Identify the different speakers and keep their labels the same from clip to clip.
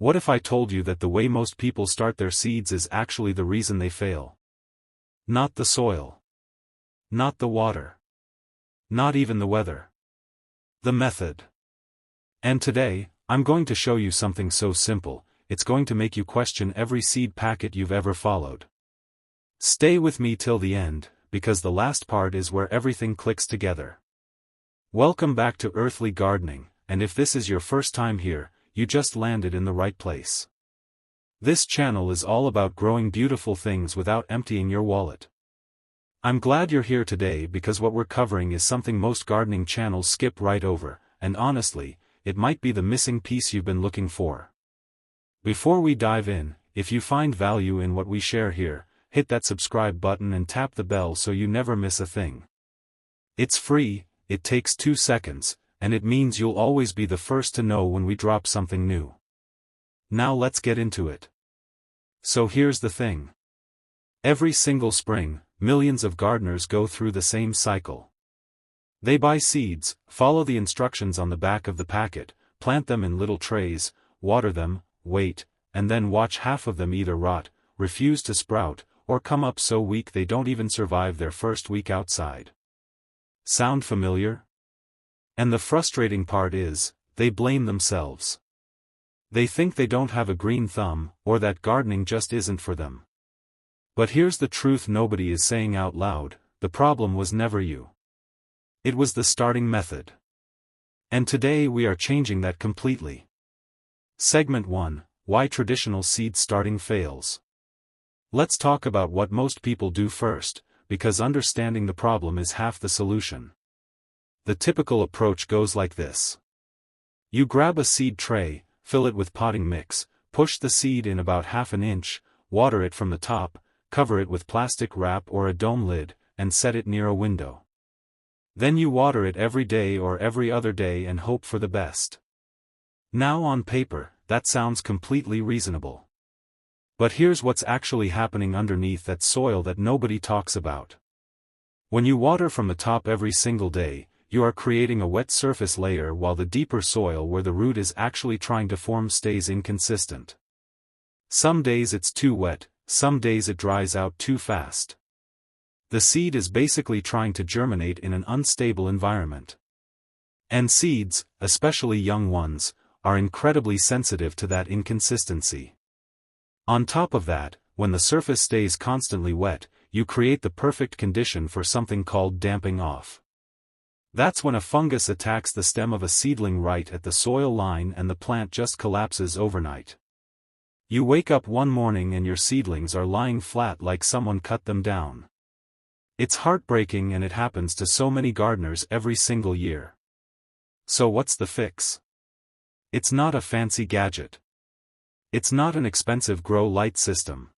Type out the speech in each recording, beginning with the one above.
Speaker 1: What if I told you that the way most people start their seeds is actually the reason they fail? Not the soil. Not the water. Not even the weather. The method. And today, I'm going to show you something so simple, it's going to make you question every seed packet you've ever followed. Stay with me till the end, because the last part is where everything clicks together. Welcome back to Earthly Gardening, and if this is your first time here, you just landed in the right place. This channel is all about growing beautiful things without emptying your wallet. I'm glad you're here today because what we're covering is something most gardening channels skip right over, and honestly, it might be the missing piece you've been looking for. Before we dive in, if you find value in what we share here, hit that subscribe button and tap the bell so you never miss a thing. It's free, it takes 2 seconds, and it means you'll always be the first to know when we drop something new. Now let's get into it. So here's the thing. Every single spring, millions of gardeners go through the same cycle. They buy seeds, follow the instructions on the back of the packet, plant them in little trays, water them, wait, and then watch half of them either rot, refuse to sprout, or come up so weak they don't even survive their first week outside. Sound familiar? And the frustrating part is, they blame themselves. They think they don't have a green thumb, or that gardening just isn't for them. But here's the truth nobody is saying out loud, the problem was never you. It was the starting method. And today we are changing that completely. Segment 1, Why Traditional Seed Starting Fails. Let's talk about what most people do first, because understanding the problem is half the solution. The typical approach goes like this. You grab a seed tray, fill it with potting mix, push the seed in about ½ inch, water it from the top, cover it with plastic wrap or a dome lid, and set it near a window. Then you water it every day or every other day and hope for the best. Now on paper, that sounds completely reasonable. But here's what's actually happening underneath that soil that nobody talks about. When you water from the top every single day, you are creating a wet surface layer while the deeper soil where the root is actually trying to form stays inconsistent. Some days it's too wet, some days it dries out too fast. The seed is basically trying to germinate in an unstable environment. And seeds, especially young ones, are incredibly sensitive to that inconsistency. On top of that, when the surface stays constantly wet, you create the perfect condition for something called damping off. That's when a fungus attacks the stem of a seedling right at the soil line and the plant just collapses overnight. You wake up one morning and your seedlings are lying flat like someone cut them down. It's heartbreaking and it happens to so many gardeners every single year. So what's the fix? It's not a fancy gadget. It's not an expensive grow light system.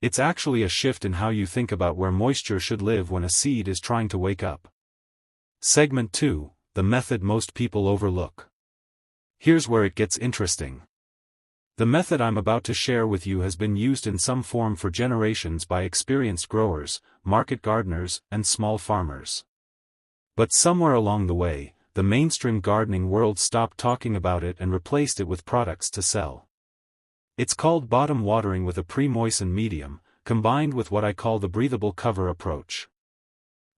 Speaker 1: It's actually a shift in how you think about where moisture should live when a seed is trying to wake up. Segment 2, The Method Most People Overlook. Here's where it gets interesting. The method I'm about to share with you has been used in some form for generations by experienced growers, market gardeners, and small farmers. But somewhere along the way, the mainstream gardening world stopped talking about it and replaced it with products to sell. It's called bottom watering with a pre-moistened medium, combined with what I call the breathable cover approach.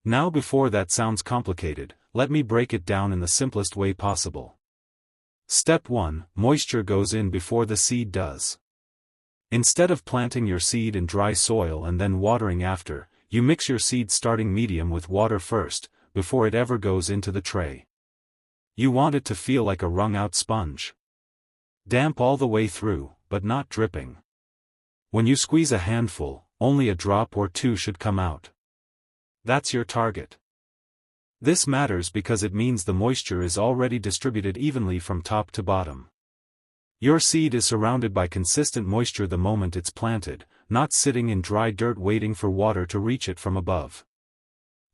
Speaker 1: Now before that sounds complicated, let me break it down in the simplest way possible. Step 1, moisture goes in before the seed does. Instead of planting your seed in dry soil and then watering after, you mix your seed starting medium with water first, before it ever goes into the tray. You want it to feel like a wrung-out sponge. Damp all the way through, but not dripping. When you squeeze a handful, only a drop or two should come out. That's your target. This matters because it means the moisture is already distributed evenly from top to bottom. Your seed is surrounded by consistent moisture the moment it's planted, not sitting in dry dirt waiting for water to reach it from above.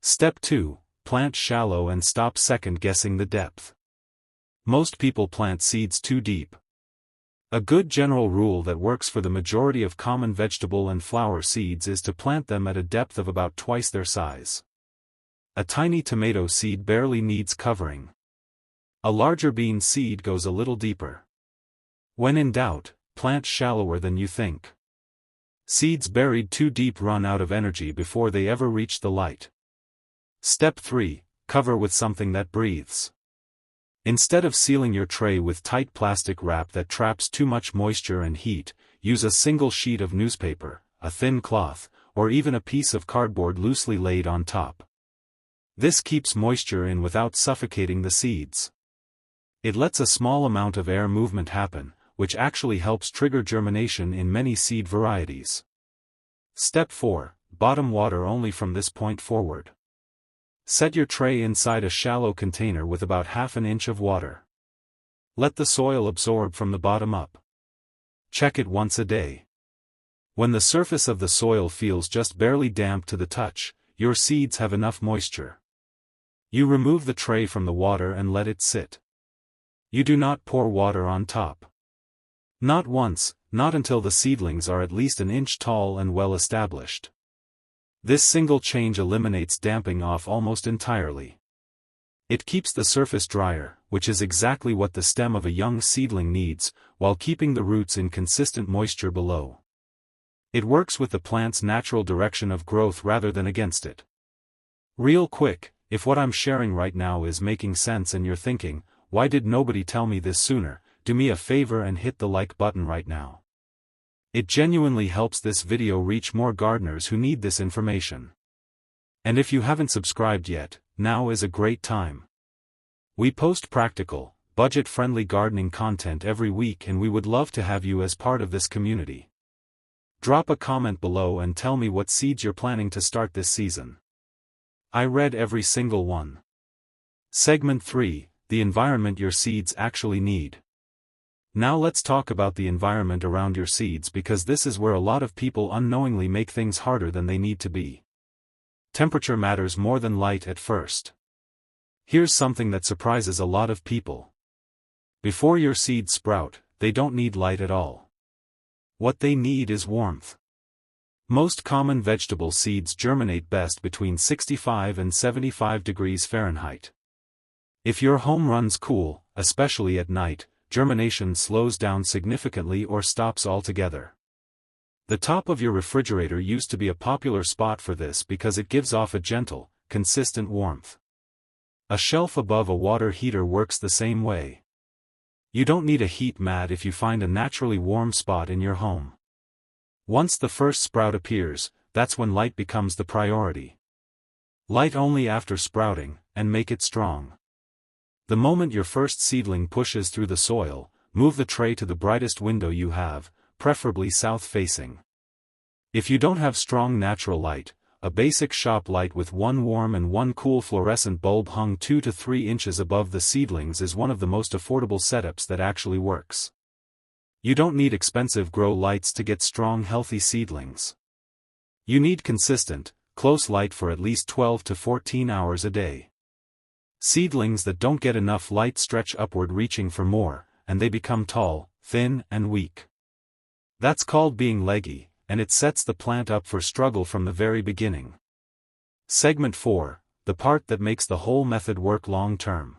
Speaker 1: Step 2, plant shallow and stop second-guessing the depth. Most people plant seeds too deep. A good general rule that works for the majority of common vegetable and flower seeds is to plant them at a depth of about twice their size. A tiny tomato seed barely needs covering. A larger bean seed goes a little deeper. When in doubt, plant shallower than you think. Seeds buried too deep run out of energy before they ever reach the light. Step 3. Cover with something that breathes. Instead of sealing your tray with tight plastic wrap that traps too much moisture and heat, use a single sheet of newspaper, a thin cloth, or even a piece of cardboard loosely laid on top. This keeps moisture in without suffocating the seeds. It lets a small amount of air movement happen, which actually helps trigger germination in many seed varieties. Step 4. Bottom water only from this point forward. Set your tray inside a shallow container with about half an inch of water. Let the soil absorb from the bottom up. Check it once a day. When the surface of the soil feels just barely damp to the touch, your seeds have enough moisture. You remove the tray from the water and let it sit. You do not pour water on top. Not once, not until the seedlings are at least an inch tall and well established. This single change eliminates damping off almost entirely. It keeps the surface drier, which is exactly what the stem of a young seedling needs, while keeping the roots in consistent moisture below. It works with the plant's natural direction of growth rather than against it. Real quick, if what I'm sharing right now is making sense and you're thinking, why did nobody tell me this sooner, do me a favor and hit the like button right now. It genuinely helps this video reach more gardeners who need this information. And if you haven't subscribed yet, now is a great time. We post practical, budget-friendly gardening content every week and we would love to have you as part of this community. Drop a comment below and tell me what seeds you're planning to start this season. I read every single one. Segment 3, the environment your seeds actually need. Now let's talk about the environment around your seeds because this is where a lot of people unknowingly make things harder than they need to be. Temperature matters more than light at first. Here's something that surprises a lot of people. Before your seeds sprout, they don't need light at all. What they need is warmth. Most common vegetable seeds germinate best between 65 and 75 degrees Fahrenheit. If your home runs cool, especially at night, germination slows down significantly or stops altogether. The top of your refrigerator used to be a popular spot for this because it gives off a gentle, consistent warmth. A shelf above a water heater works the same way. You don't need a heat mat if you find a naturally warm spot in your home. Once the first sprout appears, that's when light becomes the priority. Light only after sprouting, and make it strong. The moment your first seedling pushes through the soil, move the tray to the brightest window you have, preferably south-facing. If you don't have strong natural light, a basic shop light with one warm and one cool fluorescent bulb hung 2 to 3 inches above the seedlings is one of the most affordable setups that actually works. You don't need expensive grow lights to get strong healthy seedlings. You need consistent, close light for at least 12 to 14 hours a day. Seedlings that don't get enough light stretch upward reaching for more, and they become tall, thin, and weak. That's called being leggy, and it sets the plant up for struggle from the very beginning. Segment 4, the part that makes the whole method work long term.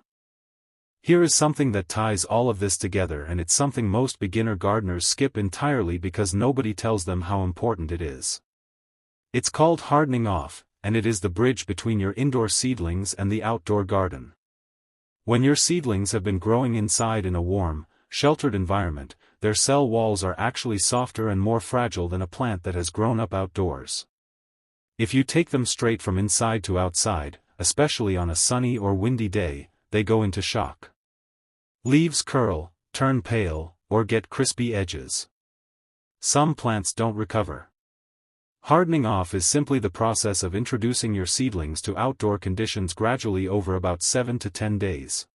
Speaker 1: Here is something that ties all of this together and it's something most beginner gardeners skip entirely because nobody tells them how important it is. It's called hardening off, and it is the bridge between your indoor seedlings and the outdoor garden. When your seedlings have been growing inside in a warm, sheltered environment, their cell walls are actually softer and more fragile than a plant that has grown up outdoors. If you take them straight from inside to outside, especially on a sunny or windy day, they go into shock. Leaves curl, turn pale, or get crispy edges. Some plants don't recover. Hardening off is simply the process of introducing your seedlings to outdoor conditions gradually over about 7 to 10 days.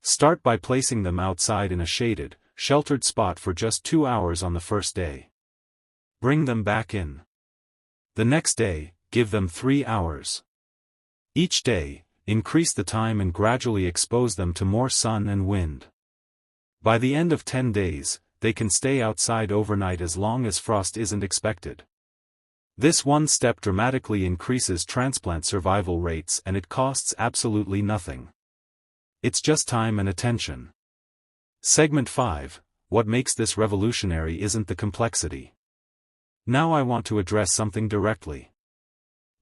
Speaker 1: Start by placing them outside in a shaded, sheltered spot for just 2 hours on the first day. Bring them back in. The next day, give them 3 hours. Each day, increase the time and gradually expose them to more sun and wind. By the end of 10 days, they can stay outside overnight as long as frost isn't expected. This one step dramatically increases transplant survival rates and it costs absolutely nothing. It's just time and attention. Segment 5, what makes this revolutionary isn't the complexity. Now I want to address something directly.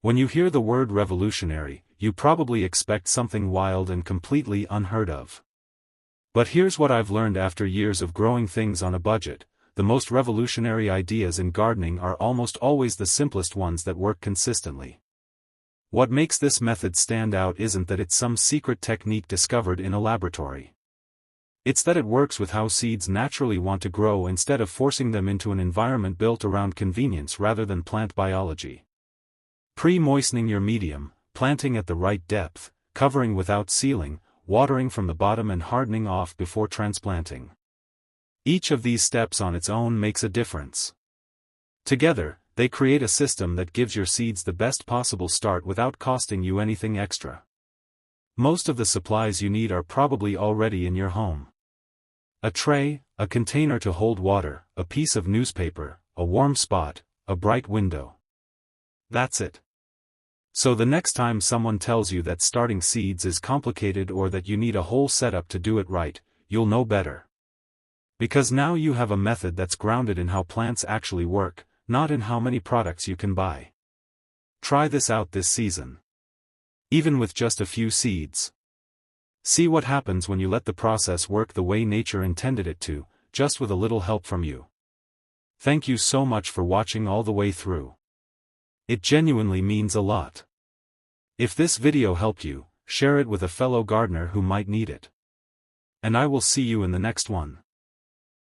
Speaker 1: When you hear the word revolutionary, you probably expect something wild and completely unheard of. But here's what I've learned after years of growing things on a budget: the most revolutionary ideas in gardening are almost always the simplest ones that work consistently. What makes this method stand out isn't that it's some secret technique discovered in a laboratory. It's that it works with how seeds naturally want to grow instead of forcing them into an environment built around convenience rather than plant biology. Pre-moistening your medium, planting at the right depth, covering without sealing, watering from the bottom and hardening off before transplanting. Each of these steps on its own makes a difference. Together, they create a system that gives your seeds the best possible start without costing you anything extra. Most of the supplies you need are probably already in your home. A tray, a container to hold water, a piece of newspaper, a warm spot, a bright window. That's it. So the next time someone tells you that starting seeds is complicated or that you need a whole setup to do it right, you'll know better. Because now you have a method that's grounded in how plants actually work, not in how many products you can buy. Try this out this season. Even with just a few seeds. See what happens when you let the process work the way nature intended it to, just with a little help from you. Thank you so much for watching all the way through. It genuinely means a lot. If this video helped you, share it with a fellow gardener who might need it. And I will see you in the next one.